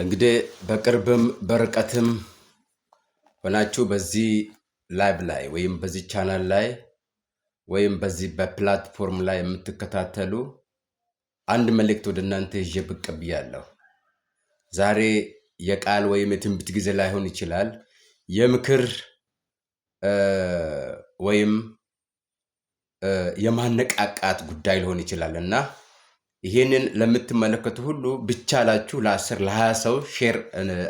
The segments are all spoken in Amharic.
እንግዲህ በቅርብም በርቀትም ሆናችሁ በዚህ ላይቭ ላይ ወይም በዚህ ቻናል ላይ ወይም በዚህ በፕላትፎርም ላይ የምትከታተሉ አንድ መልእክት ወደ እናንተ ይዤ ብቅ ብያለሁ። ዛሬ የቃል ወይም የትንቢት ጊዜ ላይሆን ይችላል። የምክር ወይም የማነቃቃት ጉዳይ ሊሆን ይችላልና ይሄንን ለምትመለከቱ ሁሉ ብቻላችሁ ለ10 ለ20 ሰው ሼር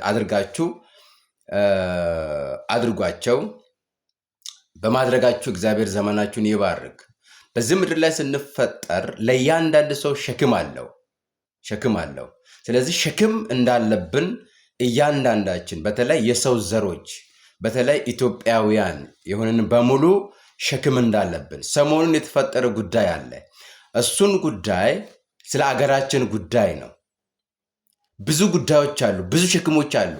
አድርጋችሁ አድርጓቸው። በማድረጋችሁ እግዚአብሔር ዘመናችሁን ይባርክ። በዚህ ምድር ላይ ስንፈጠር ለእያንዳንዱ ሰው ሸክም አለው። ስለዚህ ሸክም እንዳለብን እያንዳንዳችን በተለይ የሰው ዘሮች በተለይ ኢትዮጵያውያን የሆነን በሙሉ ሸክም እንዳለብን ሰሞኑን የተፈጠረ ጉዳይ አለ። እሱን ጉዳይ ስለ አገራችን ጉዳይ ነው። ብዙ ጉዳዮች አሉ፣ ብዙ ሸክሞች አሉ።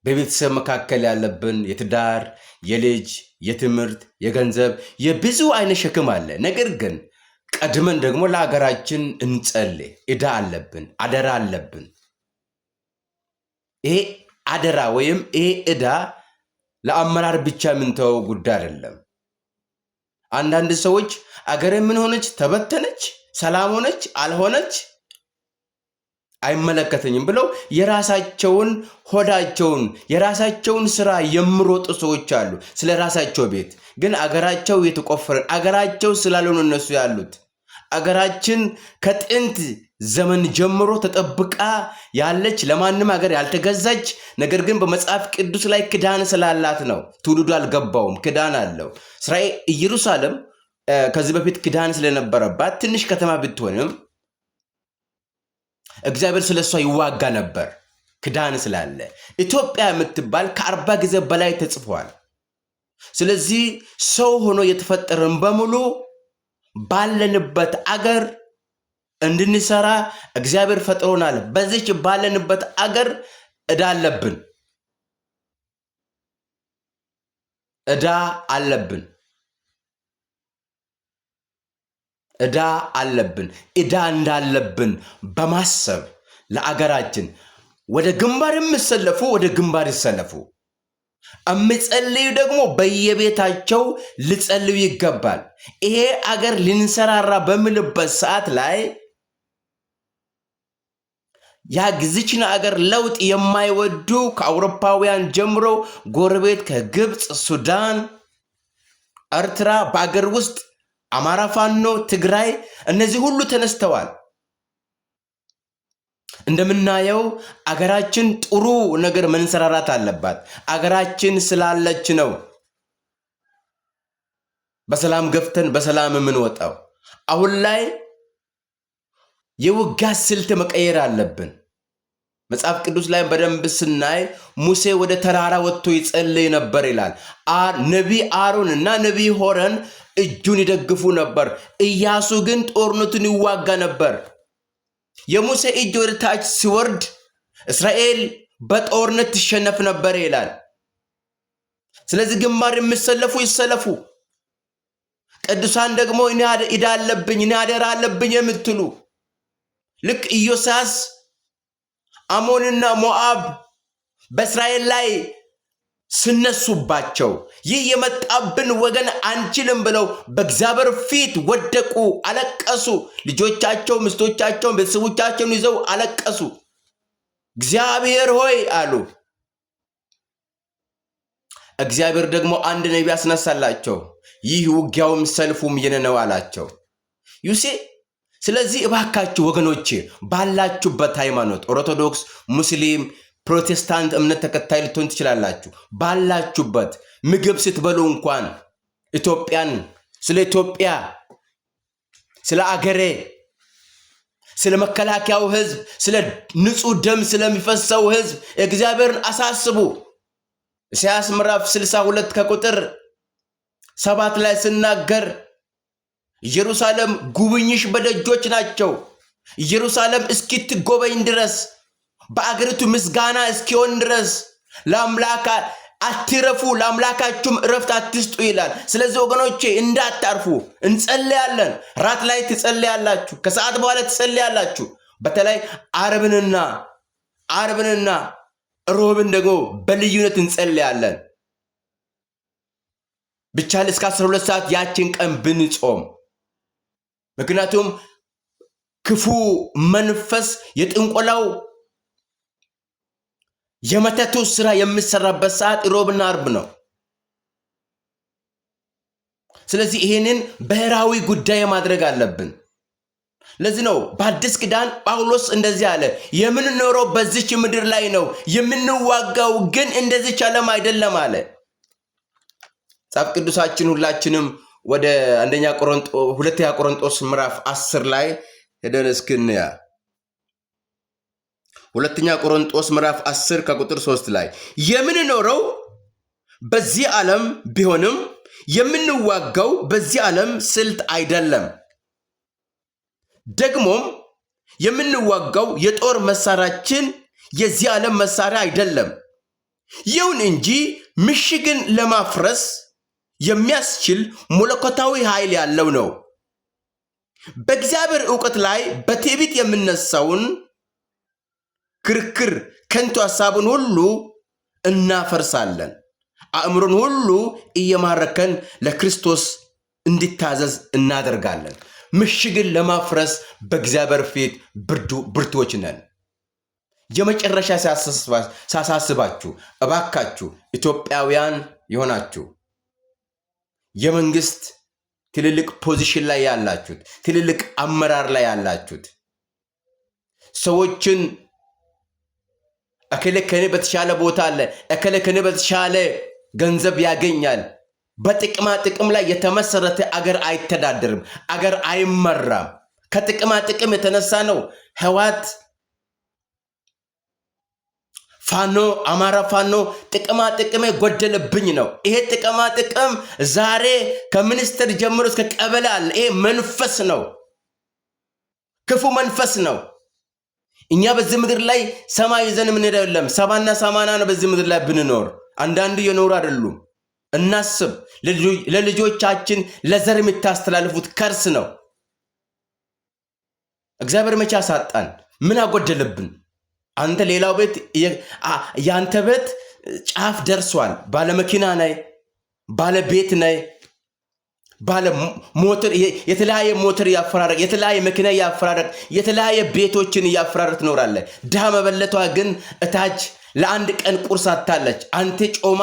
በቤተሰብ መካከል ያለብን የትዳር፣ የልጅ፣ የትምህርት፣ የገንዘብ የብዙ አይነት ሸክም አለ። ነገር ግን ቀድመን ደግሞ ለአገራችን እንጸልይ። ዕዳ አለብን፣ አደራ አለብን። ይሄ አደራ ወይም ይሄ ዕዳ ለአመራር ብቻ የምንተወው ጉዳይ አይደለም። አንዳንድ ሰዎች አገሬ ምን ሆነች፣ ተበተነች፣ ሰላም ሆነች አልሆነች አይመለከተኝም ብለው የራሳቸውን ሆዳቸውን የራሳቸውን ስራ የሚሮጡ ሰዎች አሉ። ስለ ራሳቸው ቤት ግን አገራቸው የተቆፈረ አገራቸው ስላልሆነ እነሱ ያሉት አገራችን ከጥንት ዘመን ጀምሮ ተጠብቃ ያለች ለማንም ሀገር ያልተገዛች ነገር ግን በመጽሐፍ ቅዱስ ላይ ክዳን ስላላት ነው። ትውልዱ አልገባውም፣ ክዳን አለው። እስራኤል ኢየሩሳሌም ከዚህ በፊት ክዳን ስለነበረባት ትንሽ ከተማ ብትሆንም እግዚአብሔር ስለሷ ይዋጋ ነበር፣ ክዳን ስላለ። ኢትዮጵያ የምትባል ከ40 ጊዜ በላይ ተጽፏል። ስለዚህ ሰው ሆኖ የተፈጠረን በሙሉ ባለንበት አገር እንድንሰራ እግዚአብሔር ፈጥሮናል። በዚች ባለንበት አገር ዕዳ አለብን። ዕዳ እንዳለብን በማሰብ ለአገራችን ወደ ግንባር የሚሰለፉ ወደ ግንባር ይሰለፉ። እምጸልዩ ደግሞ በየቤታቸው ልጸልዩ ይገባል። ይሄ አገር ልንሰራራ በሚልበት ሰዓት ላይ ያግዚችን አገር ለውጥ የማይወዱ ከአውሮፓውያን ጀምሮ ጎረቤት ከግብፅ፣ ሱዳን፣ ኤርትራ በአገር ውስጥ አማራ፣ ፋኖ፣ ትግራይ እነዚህ ሁሉ ተነስተዋል። እንደምናየው አገራችን ጥሩ ነገር መንሰራራት አለባት። አገራችን ስላለች ነው በሰላም ገፍተን በሰላም የምንወጣው። አሁን ላይ የውጋ ስልት መቀየር አለብን። መጽሐፍ ቅዱስ ላይ በደንብ ስናይ ሙሴ ወደ ተራራ ወጥቶ ይጸልይ ነበር ይላል። ነቢይ አሮን እና ነቢይ ሆረን እጁን ይደግፉ ነበር። ኢያሱ ግን ጦርነቱን ይዋጋ ነበር። የሙሴ እጅ ወደ ታች ሲወርድ እስራኤል በጦርነት ትሸነፍ ነበር ይላል። ስለዚህ ግንባር የሚሰለፉ ይሰለፉ። ቅዱሳን ደግሞ እኔ ዕዳ አለብኝ፣ እኔ አደራ አለብኝ የምትሉ ልክ ኢዮስያስ አሞንና ሞዓብ በእስራኤል ላይ ስነሱባቸው ይህ የመጣብን ወገን አንችልም ብለው በእግዚአብሔር ፊት ወደቁ፣ አለቀሱ። ልጆቻቸው፣ ሚስቶቻቸውን፣ ቤተሰቦቻቸውን ይዘው አለቀሱ። እግዚአብሔር ሆይ አሉ። እግዚአብሔር ደግሞ አንድ ነቢይ አስነሳላቸው። ይህ ውጊያውም ሰልፉም የኔ ነው አላቸው። ዩሴ ስለዚህ እባካችሁ ወገኖቼ ባላችሁበት ሃይማኖት ኦርቶዶክስ፣ ሙስሊም፣ ፕሮቴስታንት እምነት ተከታይ ልትሆን ትችላላችሁ። ባላችሁበት ምግብ ስትበሉ እንኳን ኢትዮጵያን ስለ ኢትዮጵያ፣ ስለ አገሬ፣ ስለ መከላከያው ህዝብ፣ ስለ ንጹህ ደም ስለሚፈሰው ህዝብ እግዚአብሔርን አሳስቡ። ኢሳይያስ ምዕራፍ 62 ከቁጥር 7 ላይ ስናገር ኢየሩሳሌም ጉብኝሽ በደጆች ናቸው። ኢየሩሳሌም እስኪትጎበኝ ድረስ በአገሪቱ ምስጋና እስኪሆን ድረስ ለአምላካ አትረፉ፣ ለአምላካችሁም እረፍት አትስጡ ይላል። ስለዚህ ወገኖቼ እንዳታርፉ እንጸልያለን። ራት ላይ ትጸልያላችሁ፣ ከሰዓት በኋላ ትጸልያላችሁ። በተለይ ዓርብንና ሮብን ደግሞ በልዩነት እንጸልያለን። ብቻ እስከ 12 ሰዓት ያችን ቀን ብንጾም። ምክንያቱም ክፉ መንፈስ የጥንቆላው የመተቱ ስራ የሚሰራበት ሰዓት ሮብና ዓርብ ነው። ስለዚህ ይሄንን ብሔራዊ ጉዳይ ማድረግ አለብን። ለዚህ ነው በአዲስ ኪዳን ጳውሎስ እንደዚህ አለ፣ የምንኖረው በዚች ምድር ላይ ነው፣ የምንዋጋው ግን እንደዚች ዓለም አይደለም አለ። መጽሐፍ ቅዱሳችን ሁላችንም ወደ ሁለተኛ ቆሮንጦስ ምዕራፍ 10 ላይ ሄደን እስክንያ። ሁለተኛ ቆሮንጦስ ምዕራፍ 10 ከቁጥር 3 ላይ የምንኖረው በዚህ ዓለም ቢሆንም የምንዋጋው በዚህ ዓለም ስልት አይደለም። ደግሞም የምንዋጋው የጦር መሳሪያችን የዚህ ዓለም መሳሪያ አይደለም። ይሁን እንጂ ምሽግን ለማፍረስ የሚያስችል መለኮታዊ ኃይል ያለው ነው። በእግዚአብሔር ዕውቀት ላይ በትዕቢት የምነሳውን ክርክር፣ ከንቱ ሐሳብን ሁሉ እናፈርሳለን። አእምሮን ሁሉ እየማረከን ለክርስቶስ እንዲታዘዝ እናደርጋለን። ምሽግን ለማፍረስ በእግዚአብሔር ፊት ብርቱዎች ነን። የመጨረሻ ሳሳስባችሁ እባካችሁ ኢትዮጵያውያን የሆናችሁ የመንግስት ትልልቅ ፖዚሽን ላይ ያላችሁት፣ ትልልቅ አመራር ላይ ያላችሁት ሰዎችን እከሌ ከኔ በተሻለ ቦታ አለ፣ እከሌ ከኔ በተሻለ ገንዘብ ያገኛል። በጥቅማ ጥቅም ላይ የተመሰረተ አገር አይተዳደርም፣ አገር አይመራም። ከጥቅማ ጥቅም የተነሳ ነው ህወሓት ፋኖ አማራ ፋኖ ጥቅማ ጥቅም ጎደለብኝ ነው። ይሄ ጥቅማ ጥቅም ዛሬ ከሚኒስትር ጀምሮ እስከ ቀበሌ አለ። ይሄ መንፈስ ነው፣ ክፉ መንፈስ ነው። እኛ በዚህ ምድር ላይ ሰማይ ይዘን ምን አይደለም 70 እና 80 ነው። በዚህ ምድር ላይ ብንኖር አንዳንዱ የኖሩ አይደሉም። እናስብ። ለልጆቻችን ለዘር የምታስተላልፉት ከርስ ነው። እግዚአብሔር መቼ አሳጣን? ምን አጎደለብን? አንተ ሌላው ቤት ያንተ ቤት ጫፍ ደርሷል። ባለ መኪና ነይ፣ ባለ ቤት ነይ፣ ባለ ሞተር የተለያየ ሞተር ያፈራረቅ፣ የተለያየ መኪና ያፈራረቅ፣ የተለያየ ቤቶችን ያፈራረቅ ትኖራለህ። ድሃ መበለቷ ግን እታች ለአንድ ቀን ቁርስ አታለች። አንተ ጮማ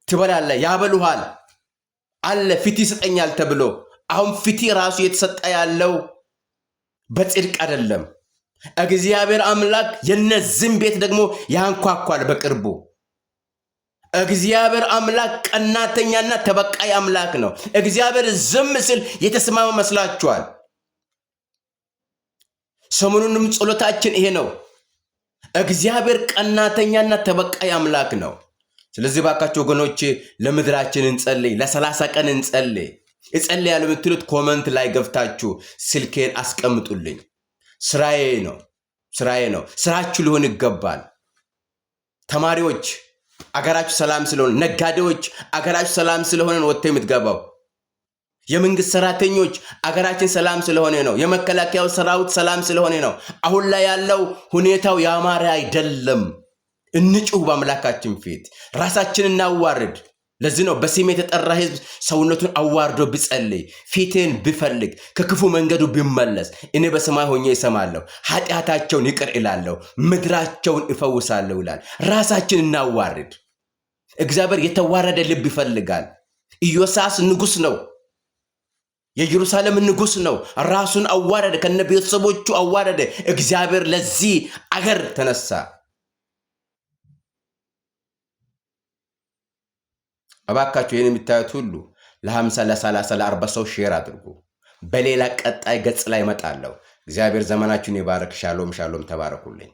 ትበላለህ፣ ያበሉሃል አለ ፊት ይሰጠኛል ተብሎ። አሁን ፊት ራሱ የተሰጠ ያለው በጽድቅ አይደለም። እግዚአብሔር አምላክ የነዚህን ቤት ደግሞ ያንኳኳል በቅርቡ። እግዚአብሔር አምላክ ቀናተኛና ተበቃይ አምላክ ነው። እግዚአብሔር ዝም ሲል የተስማማ መስላችኋል? ሰሞኑንም ጸሎታችን ይሄ ነው። እግዚአብሔር ቀናተኛና ተበቃይ አምላክ ነው። ስለዚህ ባካችሁ ወገኖቼ ለምድራችን እንጸልይ፣ ለ30 ቀን እንጸልይ። እጸልያለሁ የምትሉት ኮመንት ላይ ገብታችሁ ስልኬን አስቀምጡልኝ። ስራዬ ነው። ስራችሁ ሊሆን ይገባል። ተማሪዎች አገራችሁ ሰላም ስለሆነ፣ ነጋዴዎች አገራችሁ ሰላም ስለሆነ ነው ወጥተው የምትገባው። የመንግስት ሰራተኞች አገራችን ሰላም ስለሆነ ነው። የመከላከያው ሰራዊት ሰላም ስለሆነ ነው። አሁን ላይ ያለው ሁኔታው ያማረ አይደለም። እንጩህ በአምላካችን ፊት፣ ራሳችንን እናዋርድ። ለዚህ ነው በስሜ የተጠራ ህዝብ ሰውነቱን አዋርዶ ቢጸልይ፣ ፊቴን ቢፈልግ፣ ከክፉ መንገዱ ቢመለስ እኔ በሰማይ ሆኜ እሰማለሁ፣ ኃጢአታቸውን ይቅር እላለሁ፣ ምድራቸውን እፈውሳለሁ ይላል። ራሳችን እናዋርድ። እግዚአብሔር የተዋረደ ልብ ይፈልጋል። ኢዮሳስ ንጉስ ነው፣ የኢየሩሳሌም ንጉስ ነው። ራሱን አዋረደ፣ ከነ ቤተሰቦቹ አዋረደ። እግዚአብሔር ለዚህ አገር ተነሳ። እባካችሁ ይህን የሚታዩት ሁሉ ለ50 ለ30 ለ40 ሰው ሼር አድርጉ። በሌላ ቀጣይ ገጽ ላይ እመጣለሁ። እግዚአብሔር ዘመናችሁን ይባርክ። ሻሎም ሻሎም። ተባረኩልኝ።